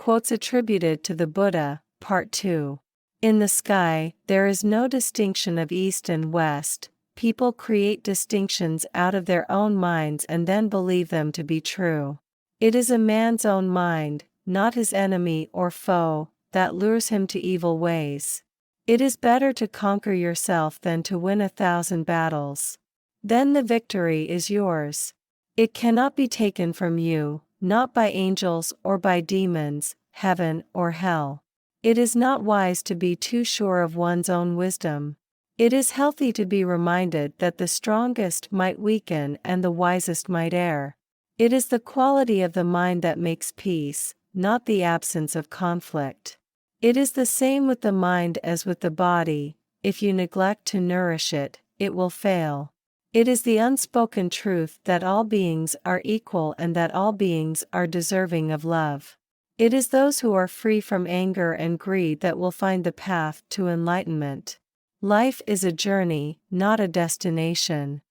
Quotes attributed to the Buddha, Part 2. In the sky, there is no distinction of east and west. People create distinctions out of their own minds and then believe them to be true. It is a man's own mind, not his enemy or foe, that lures him to evil ways. It is better to conquer yourself than to win 1,000 battles. Then the victory is yours. It cannot be taken from you, not by angels or by demons, heaven or hell. It is not wise to be too sure of one's own wisdom. It is healthy to be reminded that the strongest might weaken and the wisest might err. It is the quality of the mind that makes peace, not the absence of conflict. It is the same with the mind as with the body. If you neglect to nourish it, it will fail. It is the unspoken truth that all beings are equal and that all beings are deserving of love. It is those who are free from anger and greed that will find the path to enlightenment. Life is a journey, not a destination.